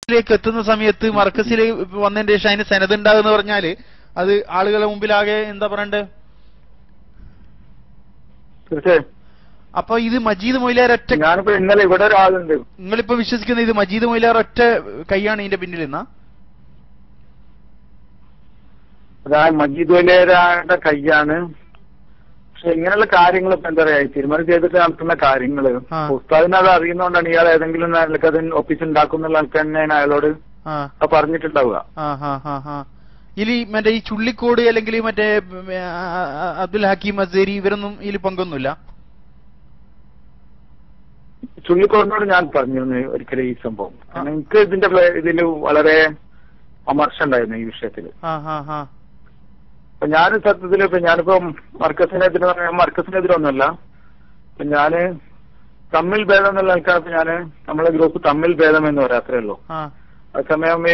ിലേക്ക് എത്തുന്ന സമയത്ത് മർക്കസിൽ വന്നതിന്റെ ശേഷം അതിന് സനത് ഉണ്ടാകുന്ന പറഞ്ഞാല് അത് ആളുകളെ മുമ്പിലാകെ എന്താ പറയണ്ടേ? തീർച്ചയായും. അപ്പൊ ഇത് മജീദ് മൊയ്ലാർ ഒറ്റ, ഞാനിപ്പോ ഇന്നലെ ഇവിടെ ഒരാളുണ്ട്, നിങ്ങളിപ്പോ വിശ്വസിക്കുന്ന ഇത് മജീദ് മൊയ്ലാർ ഒറ്റ കൈയാണ് ഇതിന്റെ പിന്നിൽ നിന്നാ? അതായത് മജീദ് വലിയരുടെ കൈയാണ്. പക്ഷെ ഇങ്ങനെയുള്ള കാര്യങ്ങൾ ഇപ്പൊ എന്താ പറയാ, തീരുമാനം ചെയ്തിട്ട് നടത്തുന്ന കാര്യങ്ങള് ഉസ്താദിന് അത് അറിയുന്നോണ്ടാണ് ഇയാൾ ഏതെങ്കിലും നിലക്ക് അത് ഒപ്പിച്ചുണ്ടാക്കുന്നുള്ള ആൾക്ക് തന്നെ അയാളോട് പറഞ്ഞിട്ടുണ്ടാവുക. ഇതിൽ മറ്റേ ഈ ചുള്ളിക്കോട് അല്ലെങ്കിൽ മറ്റേ അബ്ദുൽ ഹക്കീം അസേരി ഇവരൊന്നും ഇതിൽ പങ്കൊന്നുമില്ല? ചുള്ളിക്കോടിനോട് ഞാൻ പറഞ്ഞിരുന്നു ഒരിക്കലും ഈ സംഭവം. കാരണം എനിക്ക് ഇതിൽ വളരെ അമർഷം ഉണ്ടായിരുന്നു ഈ വിഷയത്തില്. അപ്പൊ ഞാൻ സത്യത്തില് ഇപ്പൊ ഞാനിപ്പോ മർക്കസിനെതിരൊന്നുമല്ല. ഇപ്പൊ ഞാന് തമ്മിൽ ഭേദം എന്നുള്ള ആൾക്കാർക്ക് ഞാന് നമ്മളെ ഗ്രൂപ്പ് തമ്മിൽ ഭേദം എന്ന് പറയാത്രേ ഉള്ളൂ. അതേസമയം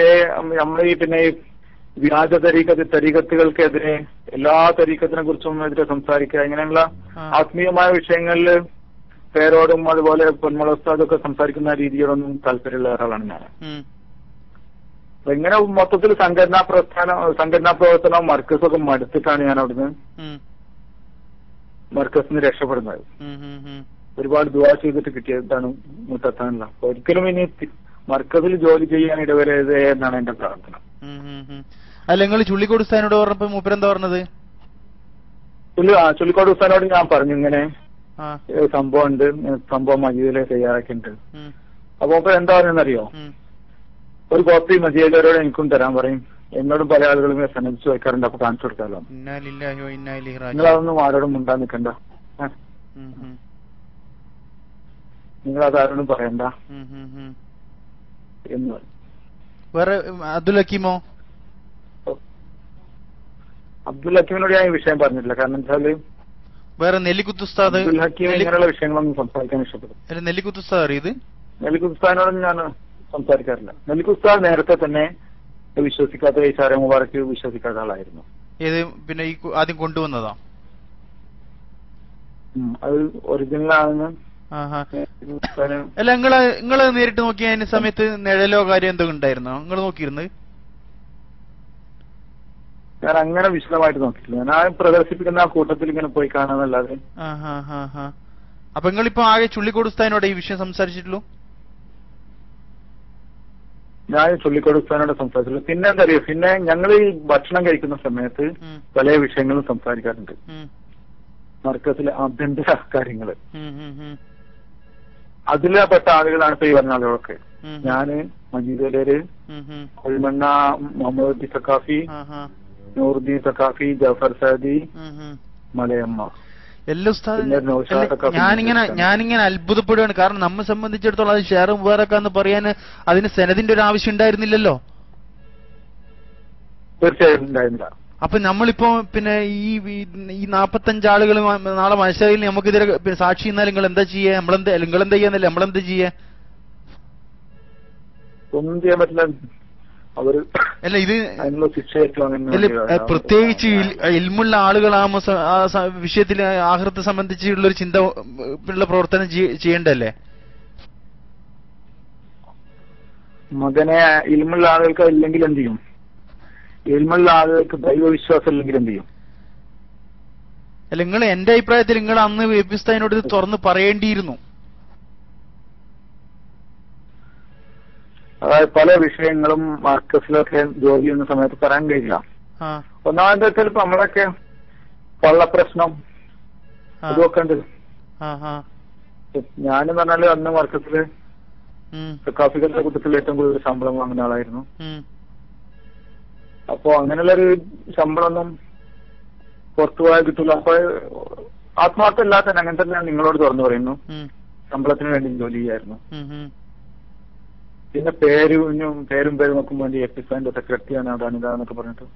നമ്മൾ ഈ പിന്നെ ഈ വ്യാജ തരീഖത്തുകൾക്കെതിരെ എല്ലാ തരീഖത്തിനെ കുറിച്ചും എതിരെ സംസാരിക്കുക, ഇങ്ങനെയുള്ള ആത്മീയമായ വിഷയങ്ങളിൽ പേരോടും അതുപോലെ പൊന്മുളസ്താദൊക്കെ സംസാരിക്കുന്ന രീതികളൊന്നും താല്പര്യമുള്ള ഒരാളാണ് ഞാൻ. ഇങ്ങനെ മൊത്തത്തിൽ സംഘടനാ പ്രവർത്തനവും മർക്കസൊക്കെ മടുത്തിട്ടാണ് ഞാൻ അവിടുന്ന് മർക്കസിന് രക്ഷപ്പെടുന്നത്. ഒരുപാട് ദുആ ചെയ്തിട്ട് കിട്ടിയതാണ് മുത്തെത്താനുള്ള. ഒരിക്കലും ഇനി മർക്കസിൽ ജോലി ചെയ്യാൻ ഇടവരരുത് എന്നാണ് എന്റെ പ്രാർത്ഥന. അല്ല, നിങ്ങൾ ചുള്ളിക്കോട് ഉസ്താദിനോട് പറഞ്ഞപ്പോ മൂപ്പരെന്താ പറഞ്ഞത്? ചുള്ളിക്കോട് ഉസ്താദിനോട് ഞാൻ പറഞ്ഞു ഇങ്ങനെ സംഭവം ഉണ്ട്, സംഭവം മജീദിലെ തയ്യാറാക്കിയിട്ടുണ്ട്. അപ്പൊ മൂപ്പര് എന്താ പറഞ്ഞെന്നറിയോ? ഒരു കോപ്പി മജീദരോട് എനിക്കും തരാൻ പറയും. എന്നോടും പല ആളുകളും ശ്രമിച്ചു വയ്ക്കാറുണ്ട്, അപ്പൊ കാണിച്ചു കൊടുക്കാമല്ലോ. നിങ്ങളതൊന്നും ആരോടും മുണ്ടാൻ നിൽക്കണ്ട, നിങ്ങളത് ആരോടും പറയണ്ട എന്ന് പറയും. വേറെ അബ്ദുൽ ഹക്കീമോ? അബ്ദുൽ ഹക്കീമിനോട് ഞാൻ ഈ വിഷയം പറഞ്ഞിട്ടില്ല. കാരണം വെച്ചാല് വേറെ നെല്ലിക്കുത്തുസ്താദ് അബ്ദുൽ ഹക്കീം ഇങ്ങനെയുള്ള വിഷയങ്ങളൊന്നും സംസാരിക്കാൻ ഇഷ്ടപ്പെടും. നെല്ലിക്കുത്തുസ്താദ് അറിയത്? നെല്ലിക്കുത്തുസ്താദിനോടും ഞാൻ സംസാരിക്കാറില്ല. നെല്ലിക്കുസ്താദ് നേരത്തെ തന്നെ വിശ്വസിക്കാത്ത ഇശാര മുബാറക്ക് വിശ്വസിക്കാത്ത ആളായിരുന്നു. ഏത് പിന്നെ ഈ ആദ്യം കൊണ്ടുവന്നതാ? അത് ഒറിജിനലാണെന്ന്. അല്ല, നിങ്ങള് നേരിട്ട് നോക്കിയ അതിന്റെ സമയത്ത് നിഴലോ കാര്യം എന്തോ ഉണ്ടായിരുന്നോ? നിങ്ങൾ നോക്കിയിരുന്നത്? ഞാൻ അങ്ങനെ വിശദമായിട്ട് നോക്കിയിട്ടില്ല. ഞാൻ പ്രദർശിപ്പിക്കുന്ന ആ കൂട്ടത്തിൽ ഇങ്ങനെ പോയി കാണാന്നല്ലാതെ. അപ്പൊ നിങ്ങളിപ്പോ ആകെ ചുള്ളിക്കോട് ഉസ്താദിനോട് ഈ വിഷയം സംസാരിച്ചിട്ടുള്ളൂ? ഞാൻ ചുള്ളിക്കോട് ഉസ്താദിനോട് സംസാരിച്ചിട്ടുള്ളൂ. പിന്നെ എന്താ അറിയോ, പിന്നെ ഞങ്ങൾ ഈ ഭക്ഷണം കഴിക്കുന്ന സമയത്ത് പല വിഷയങ്ങളും സംസാരിക്കാറുണ്ട്. മർക്കസിലെ ആഭ്യന്തര കാര്യങ്ങള് അതിൽപ്പെട്ട ആളുകളാണ് ഇപ്പൊ ഈ പറഞ്ഞ ആളുകളൊക്കെ. ഞാന്, മജീദ് അലിയര്, കൊൽമണ്ണ മുഹമ്മദ് സക്കാഫി, നൂറുദ്ദീൻ സക്കാഫി, ജാഫർ സാദി, മലയമ്മ, ഞാനിങ്ങനെ അത്ഭുതപ്പെടുകയാണ്. കാരണം നമ്മെ സംബന്ധിച്ചിടത്തോളം അത് ഷെയർ മുബാറക്കാന്ന് പറയാൻ അതിന് സെനദിന്റെ ഒരു ആവശ്യം ഉണ്ടായിരുന്നില്ലല്ലോ. തീർച്ചയായും ഉണ്ടായിരുന്നില്ല. അപ്പൊ നമ്മളിപ്പോ പിന്നെ ഈ 45 ആളുകൾ നാളെ മത്സരയിൽ നമുക്കിതിരെ സാക്ഷി എന്നാൽ നിങ്ങൾ എന്താ ചെയ്യാ? നിങ്ങളെന്താ ചെയ്യാന്നല്ലേ, നമ്മളെന്താ ചെയ്യാ? ഒന്നും ചെയ്യാൻ പറ്റില്ല. അവര് അല്ല, ഇത് പ്രത്യേകിച്ച് ഇൽമുള്ള ആളുകളാകുമ്പോ ആ വിഷയത്തിൽ ആഖിറത്തെ സംബന്ധിച്ചുള്ള ഒരു ചിന്ത ഉള്ള പ്രവർത്തനം ചെയ്യണ്ടല്ലേ? മകനെ ഇൽമുള്ള ആളുകൾക്ക് ഇല്ലെങ്കിൽ എന്ത് ചെയ്യും? ഇൽമുള്ള ആളുകൾക്ക് ദൈവവിശ്വാസം ഇല്ലെങ്കിൽ എന്ത് ചെയ്യും? അല്ല, നിങ്ങൾ എന്റെ അഭിപ്രായത്തിൽ നിങ്ങൾ അന്ന് വെബിസ്താദിനോട് ഇത് തുറന്ന് പറയേണ്ടിയിരുന്നു. അതായത് പല വിഷയങ്ങളും മാർക്കസിലൊക്കെ ജോലി ചെയ്യുന്ന സമയത്ത് പറയാൻ കഴിയില്ല. ഒന്നാമത്തെ ചിലപ്പോ നമ്മളൊക്കെ പള്ളപ്രശ്നം ഇതൊക്കെ ഉണ്ട്. ഞാനെന്ന് പറഞ്ഞാല് അന്ന് മാർക്കസില് കാഫികളുടെ കൂട്ടത്തിൽ ഏറ്റവും കൂടുതൽ ശമ്പളം വാങ്ങുന്ന ആളായിരുന്നു. അപ്പൊ അങ്ങനെയുള്ളൊരു ശമ്പളമൊന്നും പുറത്തു പോയാൽ കിട്ടില്ല. അപ്പൊ ആത്മാർത്ഥം ഇല്ലാത്ത അങ്ങനെ തന്നെ ഞാൻ നിങ്ങളോട് തുറന്നു പറയുന്നു, ശമ്പളത്തിന് വേണ്ടി ജോലി ചെയ്യായിരുന്നു. പിന്നെ പേരും നോക്കും വേണ്ടി എപ്പിസോഡിന്റെ സെക്രട്ടറിയാണ് അതാണ് ഇതാന്നൊക്കെ പറഞ്ഞിട്ട്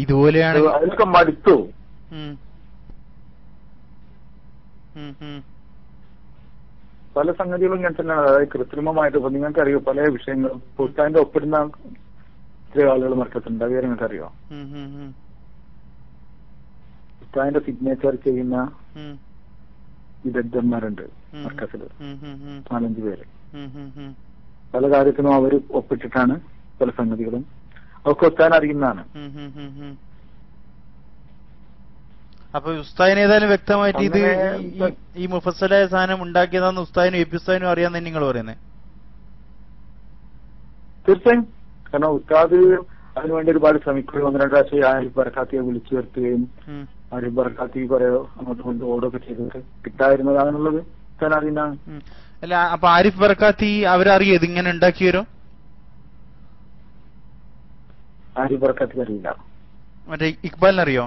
ഇതുപോലെയാണ് അതിനൊക്കെ മടുത്തു. പല സംഗതികളും ഇങ്ങനെ തന്നെയാണ്. അതായത് കൃത്രിമമായിട്ട് ഇപ്പൊ നിങ്ങൾക്കറിയോ പല വിഷയങ്ങളും പുസ്തകത്തിന്റെ ഒപ്പിടുന്ന ഇത്ര ആളുകൾ മർക്കത്തുണ്ട്. അത് നിങ്ങൾക്കറിയോ? പുസ്തകത്തിന്റെ സിഗ്നേച്ചർ ചെയ്യുന്ന വിദഗ്ധന്മാരുണ്ട് മർക്കസിൽ, 4-5 പേര്. പല കാര്യത്തിനും അവർ ഒപ്പിട്ടിട്ടാണ് പല സംഗതികളും അവർക്ക് ഒത്താൻ അറിയുന്നതാണ്. അപ്പൊ ഉസ്താദിന് ഏതായാലും വ്യക്തമായിട്ട് ഇത് ഈ മുഫസ്സലായ സാധനം ഉണ്ടാക്കിയതാന്ന് ഉസ്താദിനും എ പി ഉസ്താദിനും അറിയാന്ന് നിങ്ങൾ പറയുന്നത്? തീർച്ചയായും. കാരണം ഉസ്താദ് അതിനുവേണ്ടി ഒരുപാട് ശ്രമിക്കുകയും 1-2 പ്രാവശ്യം ആരിഫ് ബർക്കാത്തിയെ വിളിച്ചു വരുത്തുകയും ആരിഫ് ബർക്കാത്തി കുറെ അങ്ങോട്ട് കൊണ്ട് ഓടൊക്കെ ചെയ്തിട്ട് കിട്ടായിരുന്നതാണെന്നുള്ളത് ഉസ്താൻ അറിയുന്നതാണ്. അല്ല, അപ്പൊ ആരിഫ് ബർക്കാത്തി അവരറിയോ ഇതിങ്ങനെ ഉണ്ടാക്കി വരും? ആരിഫ് ബർക്കാത്തി അറിയില്ല. മറ്റേ ഇക്ബാലിനറിയോ?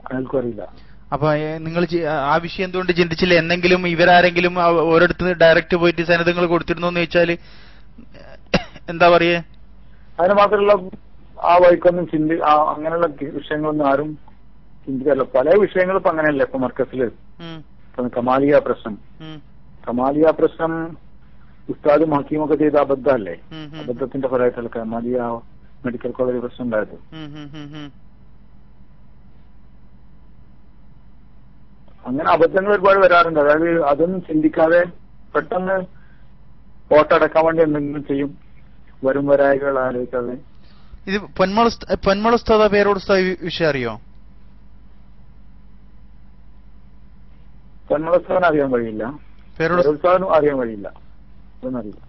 അയാൾക്കും അറിയില്ല. അപ്പൊ നിങ്ങൾ ആ വിഷയം എന്തുകൊണ്ട് ചിന്തിച്ചില്ല? എന്തെങ്കിലും ഇവരാരെങ്കിലും ഓരോരുത്തർ ഡയറക്റ്റ് പോയിട്ട് സനദങ്ങൾ കൊടുത്തിരുന്നു എന്ന് ചോദിച്ചാല് എന്താ പറയേ? അതിന് മാത്രമല്ല ആ വഴിക്കൊന്നും അങ്ങനെയുള്ള വിഷയങ്ങളൊന്നും ആരും ചിന്തിക്കാറില്ല. പല വിഷയങ്ങളും ഇപ്പൊ അങ്ങനെയല്ല. ഇപ്പൊ മർക്കസില് കമാലിയ പ്രശ്നം ഉസ്താദും ഹക്കീമൊക്കെ ചെയ്ത അബദ്ധമല്ലേ? അബദ്ധത്തിന്റെ ഫലമായിട്ടല്ല കമാലിയ മെഡിക്കൽ കോളേജ് പ്രശ്നം ഉണ്ടായത്. അങ്ങനെ അബദ്ധങ്ങൾ ഒരുപാട് വരാറുണ്ട്. അതായത് അതൊന്നും ചിന്തിക്കാതെ പെട്ടെന്ന് വോട്ടടക്കാൻ വേണ്ടി എന്തെങ്കിലും ചെയ്യും, വരും വരായികൾ ആലോചിക്കാതെ. ഇത് പൊന്മള ഉസ്താദ് പേരോട് ഉസ്താദ് വിഷയം അറിയോ? പൊന്മള ഉസ്താദിന് അറിയാൻ കഴിയില്ല, ഉസ്താദിനും അറിയാൻ കഴിയില്ല, അതൊന്നും അറിയില്ല.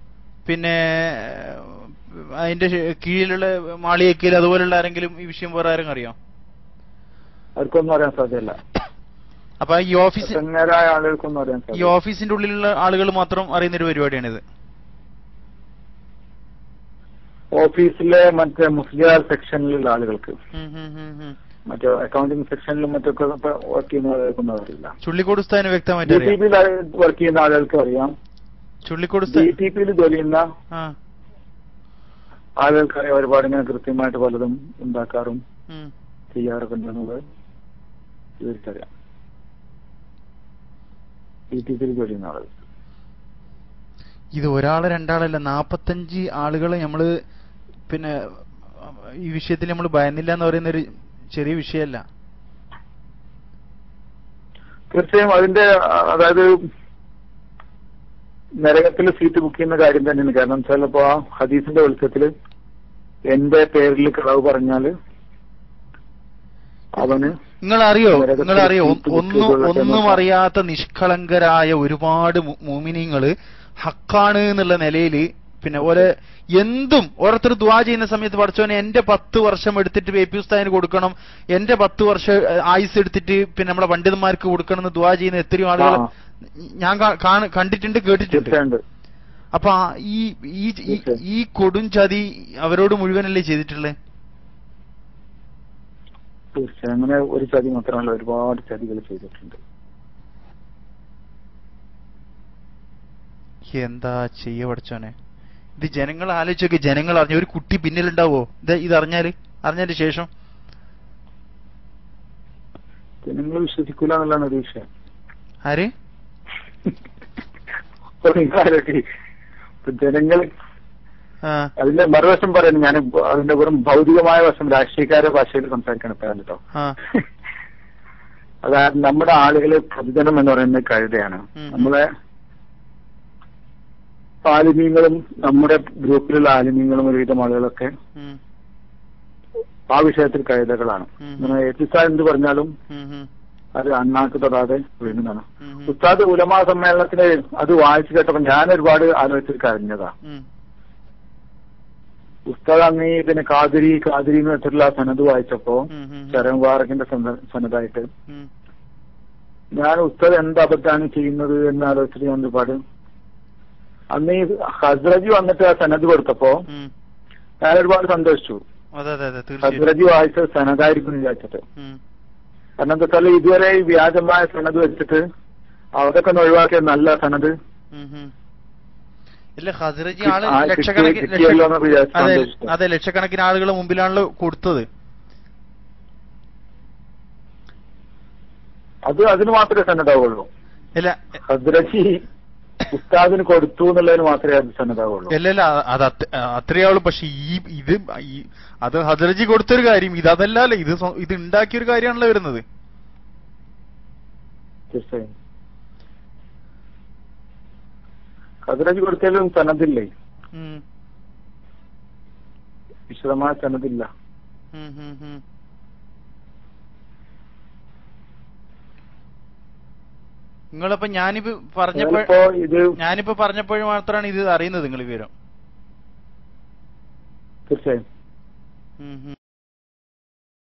പിന്നെ അതിന്റെ കീഴിലുള്ള മാളിയേക്കൽ അതുപോലുള്ള ആരെങ്കിലും ഈ വിഷയം വേറെ ആരെങ്കിലും അറിയോ? അവർക്കൊന്നും അറിയാൻ സാധ്യല്ല. അപ്പൊ ഈ ആളുകൾക്കൊന്നും അറിയാൻ സാധ്യത. ഈ ഓഫീസിന്റെ ഉള്ളിലുള്ള ആളുകൾ മാത്രം അറിയുന്ന ഒരു പരിപാടിയാണിത്. ഓഫീസിലെ മറ്റേ മുസ്ലിം സെക്ഷനിലുള്ള ആളുകൾക്ക്, മറ്റേ അക്കൗണ്ടിംഗ് സെക്ഷനിലും മറ്റൊക്കെ വർക്ക് ചെയ്യുന്ന ആളുകൾക്കൊന്നും അറിയില്ല. ചുള്ളിക്കോട് ഉസ്താദിന് വ്യക്തമായിട്ട് വർക്ക് ചെയ്യുന്ന ആളുകൾക്ക് അറിയാം. ചുള്ളിക്കോട് DTPയിൽ ജോലി ചെയ്യുന്ന ആളുകൾക്കറിയാം. ഒരുപാട് ഇങ്ങനെ കൃത്യമായിട്ട് പലതും ഉണ്ടാക്കാറും ചെയ്യാറൊക്കെ ഉണ്ടെന്നുള്ളത് ഇവർക്കറിയാം. DTPയിൽ ജോലി ചെയ്യുന്ന ആളുകൾ. ഇത് ഒരാള് രണ്ടാളല്ല, 45 ആളുകളെ നമ്മള് പിന്നെ ഈ വിഷയത്തിൽ നമ്മൾ ഭയന്നില്ല എന്ന് പറയുന്ന ഒരു ചെറിയ വിഷയമല്ല. തീർച്ചയായും അതിന്റെ അതായത് നരകത്തിൽ സീറ്റ് ബുക്ക് ചെയ്യുന്ന കാര്യം തന്നെയാണ്. കാരണം ചിലപ്പോ ആ ഹദീസിന്റെ വെളിച്ചത്തില് എന്റെ പേരിൽ കളവ് പറഞ്ഞാല് അവന് നിങ്ങളറിയോ ഒന്നും അറിയാത്ത നിഷ്കളങ്കരായ ഒരുപാട് മുഅ്മിനീങ്ങള് ഹക്കാണ് എന്നുള്ള നിലയില് പിന്നെ ഓരോ എന്തും ഓരോരുത്തർ ദുആ ചെയ്യുന്ന സമയത്ത് പഠിച്ചോനെ എന്റെ 10 വർഷം എടുത്തിട്ട് എ പി ഉസ്താദിന് കൊടുക്കണം, എന്റെ 10 വർഷം ആയുസ് എടുത്തിട്ട് പിന്നെ നമ്മളെ പണ്ഡിതന്മാർക്ക് കൊടുക്കണം എന്ന് ദുആ ചെയ്യുന്ന എത്രയോ ആളുകൾ ഞാൻ കണ്ടിട്ടുണ്ട്, കേട്ടിട്ടുണ്ട്. അപ്പൊ ഈ കൊടും ചതി അവരോട് മുഴുവനല്ലേ ചെയ്തിട്ടുള്ളത്? തീർച്ചയായും അങ്ങനെ ഒരു ചതി മാത്രമല്ല, ഒരുപാട് ചതികൾ ചെയ്തിട്ടുണ്ട്. എന്താ ചെയ്യ പഠിച്ചോനെ? ഇത് ജനങ്ങൾ ആലോചിച്ചൊക്കെ, ജനങ്ങൾ അറിഞ്ഞ ഒരു കുട്ടി പിന്നിലുണ്ടാവോ ഇത് അറിഞ്ഞതിന് ശേഷം? ജനങ്ങൾ വിശ്വസിക്കൂല എന്നുള്ളതാണ് ഒരു വിഷയം. ആര് ജനങ്ങൾ അതിന്റെ മറുവശം പറയുന്നത് ഞാൻ അതിന്റെ വെറും ഭൗതികമായ വശം രാഷ്ട്രീയക്കാരുടെ ഭാഷയിൽ സംസാരിക്കണം ഇപ്പം കേട്ടോ. അതായത് നമ്മുടെ ആളുകളെ പൊതുജനം എന്ന് പറയുന്നത് കഴുതയാണ്. നമ്മളെ ആലിമീങ്ങളും നമ്മുടെ ഗ്രൂപ്പിലുള്ള ആലിമീങ്ങളും ഒരുവിധം ആളുകളൊക്കെ ആ വിഷയത്തിൽ കഴുതകളാണ്. ഉസ്താദ് എന്ത് പറഞ്ഞാലും അത് അണ്ണാക്ക് തൊടാതെ വീഴുന്നതാണ്. ഉസ്താദ് ഉലമാ സമ്മേളനത്തിന് അത് വായിച്ചു കേട്ടപ്പോ ഞാൻ ഒരുപാട് ആലോചിച്ചിട്ട് കരഞ്ഞതാ. ഉസ്താദ് അന്ന് പിന്നെ കാതിരി എന്ന് വെച്ചിട്ടുള്ള സനത് വായിച്ചപ്പോ ശരം വാറക്കിന്റെ സനതായിട്ട് ഞാൻ ഉസ്താദ് എന്ത് അബദ്ധാണ് ചെയ്യുന്നത് എന്ന് ആലോചിച്ചിട്ട് ഞാൻ ഒരുപാട് അന്ന് ഈ ഹസ്രജി വന്നിട്ട് ആ സനത് കൊടുത്തപ്പോ ഞാൻ ഒരുപാട് സന്തോഷിച്ചു. ഹസ്രജി വായിച്ചത് സനതായിരിക്കും വിചാരിച്ചിട്ട്. കാരണം എന്താ വെച്ചാൽ ഇതുവരെ ഈ വ്യാജമായ സനത് വെച്ചിട്ട് അതൊക്കെ ഒന്ന് ഒഴിവാക്കിയ നല്ല സനത് അതെ ലക്ഷക്കണക്കിന് ആളുകളെ മുമ്പിലാണല്ലോ കൊടുത്തത്. അതിന് മാത്രമേ സന്നദ്ധാവുള്ളൂ. ഇല്ല ഹസ്രജി ഉസ്താദിന് കൊടുത്തു എന്നുള്ളതിന് മാത്രമേ അത് സന്നദ്ധാവുള്ളൂ. അല്ലല്ല അത് അത്രയാവുള്ളൂ. പക്ഷെ അത് ഹസ്രജി കൊടുത്തൊരു കാര്യം, ഇതല്ലല്ലോ, ഇത് ഉണ്ടാക്കിയൊരു കാര്യമാണല്ലോ വരുന്നത്. തീർച്ചയായും ഹസ്രജ് കൊടുത്താലും സനദില്ലേ, വിശദമായ സനദില്ല. നിങ്ങളിപ്പോ ഞാനിപ്പോ പറഞ്ഞപ്പോഴും മാത്രമാണ് ഇത് അറിയുന്നത് നിങ്ങൾ വിവരം. തീർച്ചയായും.